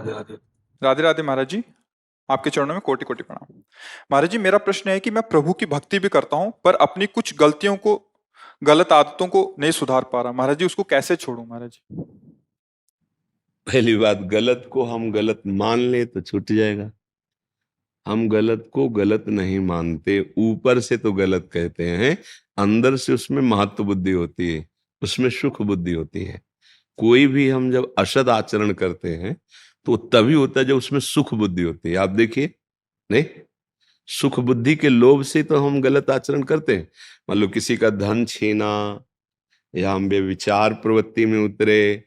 राधे राधे। राधे राधे महाराज जी। आपके चरणों में कोटि कोटि प्रणाम। महाराज जी, मेरा प्रश्न है कि मैं प्रभु की भक्ति भी करता हूँ पर अपनी कुछ गलतियों को, गलत आदतों को नहीं सुधार पा रहा। महाराज जी, उसको कैसे छोड़ूं महाराज जी? पहली बात, गलत को हम गलत मान ले तो छूट जाएगा। हम गलत को गलत नहीं मानते, ऊपर से तो गलत कहते हैं, अंदर से उसमें महत्व बुद्धि होती है, उसमें सुख बुद्धि होती है। कोई भी हम जब असद आचरण करते हैं तो तभी होता है जब उसमें सुख बुद्धि होती है। आप देखिए, नहीं, सुख बुद्धि के लोभ से तो हम गलत आचरण करते हैं। मान लो किसी का धन छीना, या हम व्यभिचार प्रवृत्ति में उतरे,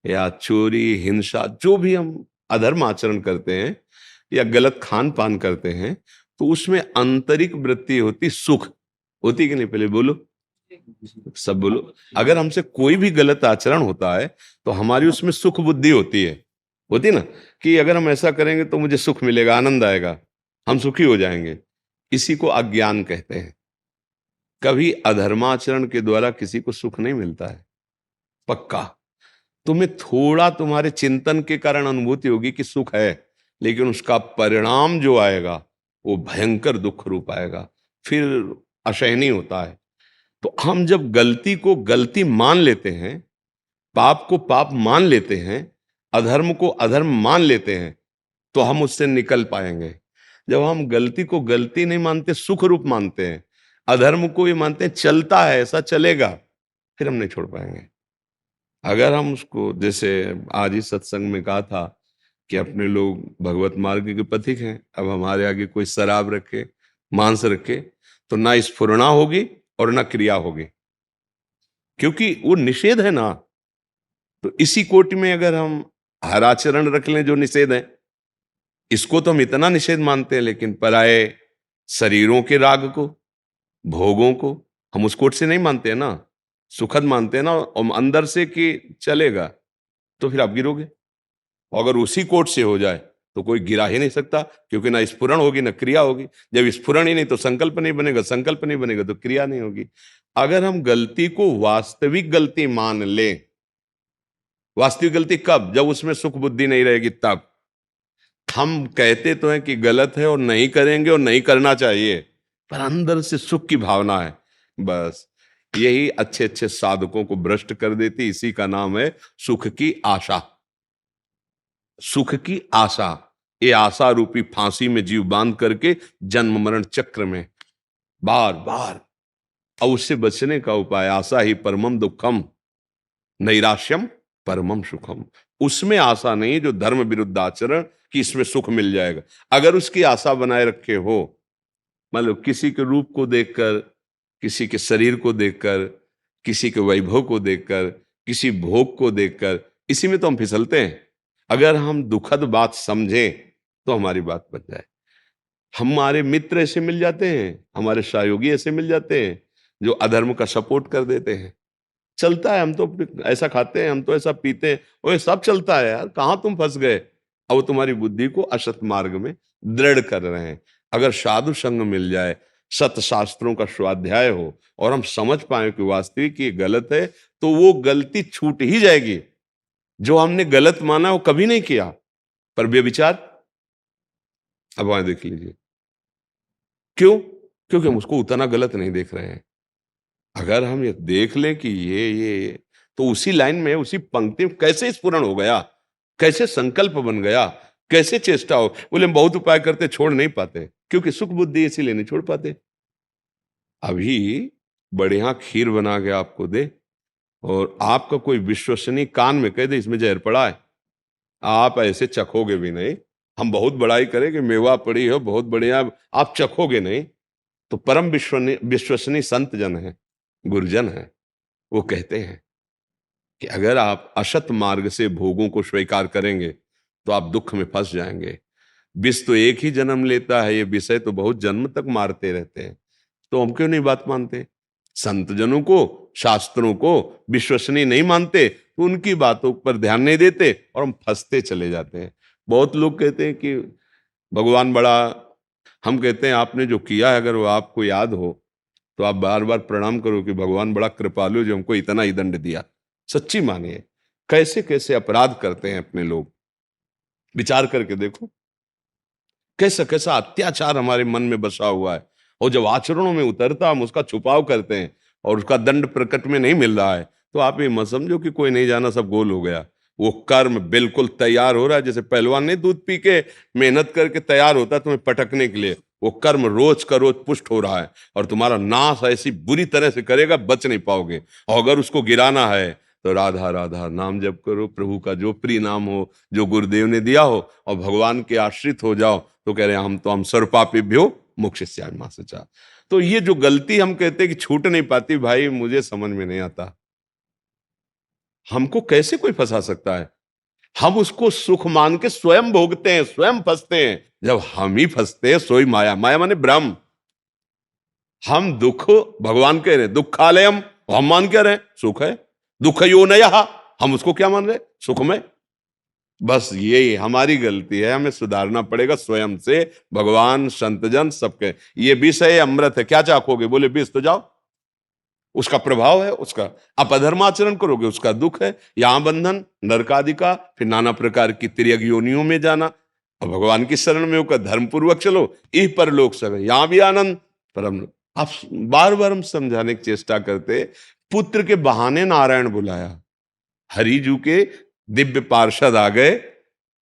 या चोरी, हिंसा, जो भी हम अधर्म आचरण करते हैं या गलत खान पान करते हैं, तो उसमें आंतरिक वृत्ति होती, सुख होती कि नहीं? पहले बोलो, सब बोलो। अगर हमसे कोई भी गलत आचरण होता है तो हमारी उसमें सुख बुद्धि होती ना, कि अगर हम ऐसा करेंगे तो मुझे सुख मिलेगा, आनंद आएगा, हम सुखी हो जाएंगे। इसी को अज्ञान कहते हैं। कभी अधर्माचरण के द्वारा किसी को सुख नहीं मिलता है, पक्का। तुम्हें थोड़ा तुम्हारे चिंतन के कारण अनुभूति होगी कि सुख है, लेकिन उसका परिणाम जो आएगा वो भयंकर दुख रूप आएगा, फिर असहनीय होता है। तो हम जब गलती को गलती मान लेते हैं, पाप को पाप मान लेते हैं, अधर्म को अधर्म मान लेते हैं, तो हम उससे निकल पाएंगे। जब हम गलती को गलती नहीं मानते, सुख रूप मानते हैं, अधर्म को ही मानते हैं चलता है, ऐसा चलेगा, फिर हम नहीं छोड़ पाएंगे। अगर हम उसको, जैसे आज ही सत्संग में कहा था कि अपने लोग भगवत मार्ग के पथिक हैं, अब हमारे आगे कोई शराब रखे, मांस रखे, तो ना स्फुरणा होगी और ना क्रिया होगी, क्योंकि वो निषेध है ना। तो इसी कोटि में अगर हम हर आचरण रख लें जो निषेध है, इसको तो हम इतना निषेध मानते हैं, लेकिन पराये शरीरों के राग को, भोगों को हम उस कोट से नहीं मानते हैं ना, सुखद मानते हैं ना, और अंदर से कि चलेगा, तो फिर आप गिरोगे। अगर उसी कोट से हो जाए तो कोई गिरा ही नहीं सकता, क्योंकि ना स्फुरण होगी ना क्रिया होगी। जब स्फुरण ही नहीं तो संकल्प नहीं बनेगा, संकल्प नहीं बनेगा तो क्रिया नहीं होगी। अगर हम गलती को वास्तविक गलती मान लें, वास्तविक गलती कब? जब उसमें सुख बुद्धि नहीं रहेगी तब। हम कहते तो हैं कि गलत है और नहीं करेंगे और नहीं करना चाहिए, पर अंदर से सुख की भावना है, बस यही अच्छे अच्छे साधकों को भ्रष्ट कर देती। इसी का नाम है सुख की आशा। सुख की आशा, ये आशा रूपी फांसी में जीव बांध करके जन्म मरण चक्र में बार बार। और उससे बचने का उपाय, आशा ही परमम दुखम, नैराश्यम परमम सुखम। उसमें आशा नहीं जो धर्म विरुद्ध आचरण कि इसमें सुख मिल जाएगा। अगर उसकी आशा बनाए रखे हो, मतलब किसी के रूप को देखकर, किसी के शरीर को देखकर, किसी के वैभव को देखकर, किसी भोग को देखकर, इसी में तो हम फिसलते हैं। अगर हम दुखद बात समझें तो हमारी बात बच जाए। हमारे मित्र ऐसे मिल जाते हैं, हमारे सहयोगी ऐसे मिल जाते हैं जो अधर्म का सपोर्ट कर देते हैं। चलता है, हम तो ऐसा खाते हैं, हम तो ऐसा पीते हैं, वो सब चलता है यार, कहां तुम फंस गए? अब वो तुम्हारी बुद्धि को असत मार्ग में दृढ़ कर रहे हैं। अगर साधु संग मिल जाए, सत शास्त्रों का स्वाध्याय हो और हम समझ पाए कि वास्तविक ये गलत है, तो वो गलती छूट ही जाएगी। जो हमने गलत माना वो कभी नहीं किया, पर व्यभिचार अब वहां देख लीजिए, क्यों? क्योंकि हम उसको उतना गलत नहीं देख रहे हैं। अगर हम ये देख लें कि ये तो उसी लाइन में, उसी पंक्ति में कैसे स्फुरण हो गया, कैसे संकल्प बन गया, कैसे चेष्टा हो। बोले हम बहुत उपाय करते, छोड़ नहीं पाते, क्योंकि सुख बुद्धि इसीलिए नहीं छोड़ पाते। अभी बढ़िया खीर बना के आपको दे और आपका कोई विश्वसनीय कान में कह दे इसमें जहर पड़ा है, आप ऐसे चखोगे भी नहीं। हम बहुत बड़ाई करें कि मेवा पड़ी हो बहुत बढ़िया, आप चखोगे नहीं। तो परम विश्वसनीय संत जन है, गुरुजन है, वो कहते हैं कि अगर आप असत मार्ग से भोगों को स्वीकार करेंगे तो आप दुख में फंस जाएंगे। विष तो एक ही जन्म लेता है, ये विषय तो बहुत जन्म तक मारते रहते हैं। तो हम क्यों नहीं बात मानते? संत जनों को, शास्त्रों को विश्वसनीय नहीं मानते, तो उनकी बातों पर ध्यान नहीं देते और हम फंसते चले जाते हैं। बहुत लोग कहते हैं कि भगवान बड़ा, हम कहते हैं आपने जो किया है अगर वो आपको याद हो तो आप बार बार प्रणाम करो कि भगवान बड़ा कृपालु जो हमको इतना ही दंड दिया। सच्ची मानिए, कैसे कैसे अपराध करते हैं अपने लोग। विचार करके देखो कैसा कैसा अत्याचार हमारे मन में बसा हुआ है, और जब आचरणों में उतरता हम उसका छुपाव करते हैं और उसका दंड प्रकट में नहीं मिल रहा है, तो आप ये मत समझो कि कोई नहीं जाना सब गोल हो गया। वो कर्म बिल्कुल तैयार हो रहा है, जैसे पहलवान ने दूध पी के मेहनत करके तैयार होता है तुम्हें पटकने के लिए, वो कर्म रोज का रोज पुष्ट हो रहा है और तुम्हारा नाश ऐसी बुरी तरह से करेगा बच नहीं पाओगे। और अगर उसको गिराना है तो राधा राधा नाम जप करो, प्रभु का जो प्रिय नाम हो, जो गुरुदेव ने दिया हो, और भगवान के आश्रित हो जाओ। तो कह रहे हैं हम सर्वपापेभ्यो मोक्षयिष्यामि मा शुचा। तो ये जो गलती हम कहते हैं कि छूट नहीं पाती, भाई मुझे समझ में नहीं आता, हमको कैसे कोई फंसा सकता है। हम उसको सुख मान के स्वयं भोगते हैं, स्वयं फंसते हैं। जब हम ही फंसते हैं सोई माया, माया माने ब्रह्म। हम दुख, भगवान कह रहे हैं दुखालयम, हम मान क्या रहे सुख है, दुख यो नया, हम उसको क्या मान रहे सुख में। बस ये हमारी गलती है, हमें सुधारना पड़ेगा स्वयं से। भगवान संतजन सबके, ये विष है अमृत है, क्या चाखोगे, बोले विष तो जाओ, उसका प्रभाव है उसका। आप अधर्माचरण करोगे उसका दुख है, यहां बंधन नरकादि का, फिर नाना प्रकार की तिर्यक योनियों में जाना। और भगवान की शरण में होकर धर्म पूर्वक चलो, इह पर लोक सब है, यहां भी आनंद परम। आप बार बार हम समझाने की चेष्टा करते, पुत्र के बहाने नारायण बुलाया, हरिजू के दिव्य पार्षद आ गए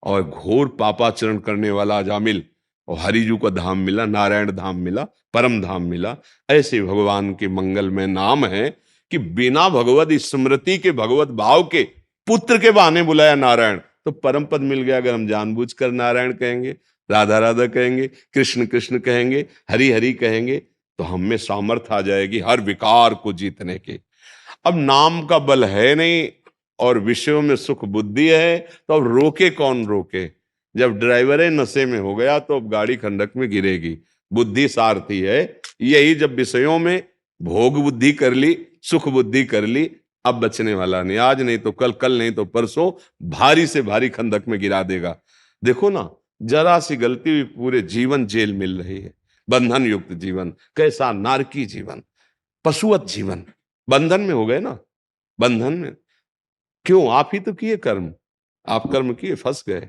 और घोर पापाचरण करने वाला अजामिल, और हरिजू का धाम मिला, नारायण धाम मिला, परम धाम मिला। ऐसे भगवान के मंगल में नाम है कि बिना भगवत स्मृति के, भगवत भाव के, पुत्र के बहाने बुलाया नारायण, तो परम पद मिल गया। अगर हम जानबूझकर नारायण कहेंगे, राधा राधा कहेंगे, कृष्ण कृष्ण कहेंगे, हरि हरि कहेंगे, तो हम में सामर्थ्य आ जाएगी हर विकार को जीतने के। अब नाम का बल है नहीं और विषयों में सुख बुद्धि है, तो अब रोके कौन रोके। जब ड्राइवर नशे में हो गया तो अब गाड़ी खंडक में गिरेगी। बुद्धि सारथी है, यही जब विषयों में भोग बुद्धि कर ली, सुख बुद्धि कर ली, अब बचने वाला नहीं। आज नहीं तो कल, कल नहीं तो परसों भारी से भारी खंडक में गिरा देगा। देखो ना, जरा सी गलती हुई पूरे जीवन जेल मिल रही है, बंधन युक्त जीवन, कैसा नारकी जीवन, पशुवत जीवन, बंधन में हो गए ना, बंधन में। क्यों? आप ही तो किए कर्म, आप कर्म किए फंस गए।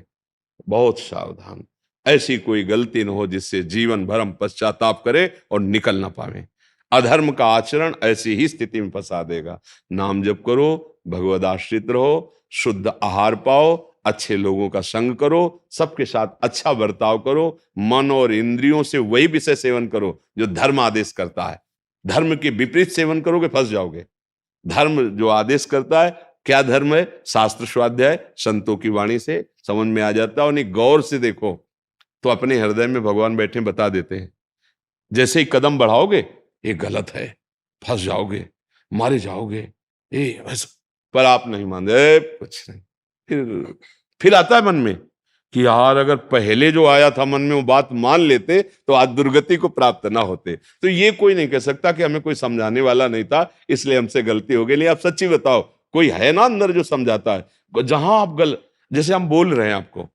बहुत सावधान, ऐसी कोई गलती न हो जिससे जीवन भर हम पश्चाताप करे और निकल ना पावे। अधर्म का आचरण ऐसी ही स्थिति में फंसा देगा। नाम जप करो, भगवद आश्रित रहो, शुद्ध आहार पाओ, अच्छे लोगों का संग करो, सबके साथ अच्छा बर्ताव करो, मन और इंद्रियों से वही विषय सेवन करो जो धर्म आदेश करता है। धर्म के विपरीत सेवन करोगे फंस जाओगे। धर्म जो आदेश करता है, क्या धर्म है, शास्त्र स्वाध्याय संतों की वाणी से समझ में आ जाता है। और नहीं गौर से देखो तो अपने हृदय में भगवान बैठे बता देते हैं। जैसे ही कदम बढ़ाओगे ये गलत है, फंस जाओगे, मारे जाओगे, ये वैसा, पर आप नहीं मानते, कुछ नहीं। फिर आता है मन में कि यार अगर पहले जो आया था मन में वो बात मान लेते तो आज दुर्गति को प्राप्त ना होते। तो ये कोई नहीं कह सकता कि हमें कोई समझाने वाला नहीं था इसलिए हमसे गलती हो गई। नहीं, आप सच्ची बताओ, कोई है ना अंदर जो समझाता है। जहां आप जैसे हम बोल रहे हैं आपको,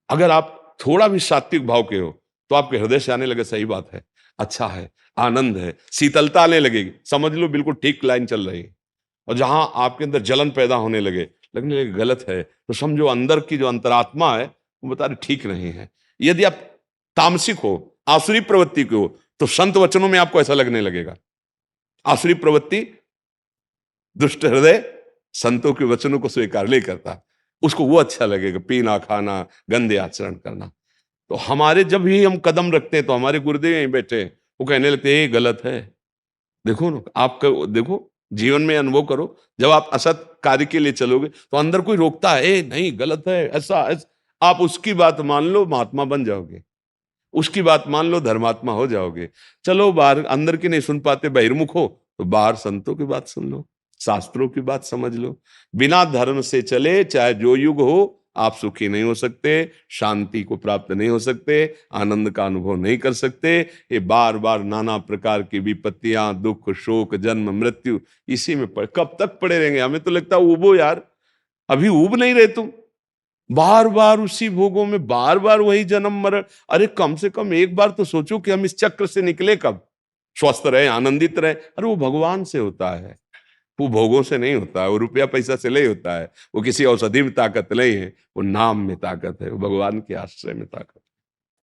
अगर आप थोड़ा भी सात्विक भाव के हो तो आपके हृदय से आने लगे सही बात है, अच्छा है, आनंद है, शीतलता आने लगेगी, समझ लो बिल्कुल ठीक लाइन चल रही है। और जहां आपके अंदर जलन पैदा होने लगे, लगने लगे गलत है, तो समझो अंदर की जो अंतरात्मा है वो बता रही ठीक नहीं है। यदि आप तामसिक हो, आसुरी प्रवृत्ति के हो, तो संत वचनों में आपको ऐसा लगने लगेगा। आसुरी प्रवृत्ति, दुष्ट हृदय संतों के वचनों को स्वीकार नहीं करता, उसको वो अच्छा लगेगा, पीना खाना, गंदे आचरण करना। तो हमारे जब भी हम कदम रखते हैं तो हमारे गुरुदेव यहीं बैठे हैं, वो कहने लगते हैं ये गलत है। देखो ना, आपका देखो, जीवन में अनुभव करो, जब आप असत कार्य के लिए चलोगे तो अंदर कोई रोकता है, ए नहीं गलत है, ऐसा आप उसकी बात मान लो, महात्मा बन जाओगे। उसकी बात मान लो, धर्मात्मा हो जाओगे। चलो बाहर, अंदर की नहीं सुन पाते, बहिर्मुख हो, तो बाहर संतों की बात सुन लो, शास्त्रों की बात समझ लो। बिना धर्म से चले चाहे जो युग हो, आप सुखी नहीं हो सकते, शांति को प्राप्त नहीं हो सकते, आनंद का अनुभव नहीं कर सकते। ये बार बार नाना प्रकार की विपत्तियां, दुख, शोक, जन्म, मृत्यु, इसी में कब तक पड़े रहेंगे। हमें तो लगता है उबो यार, अभी उब नहीं रहे तुम, बार बार उसी भोगों में, बार बार वही जन्म मरण। अरे कम से कम एक बार तो सोचो कि हम इस चक्र से निकले कब, स्वस्थ रहे, आनंदित रहे। अरे वो भगवान से होता है, वो भोगों से नहीं होता है, वो रुपया पैसा से नहीं होता है, वो किसी औषधि में ताकत नहीं है, वो नाम में ताकत है, वो भगवान के आश्रय में ताकत है।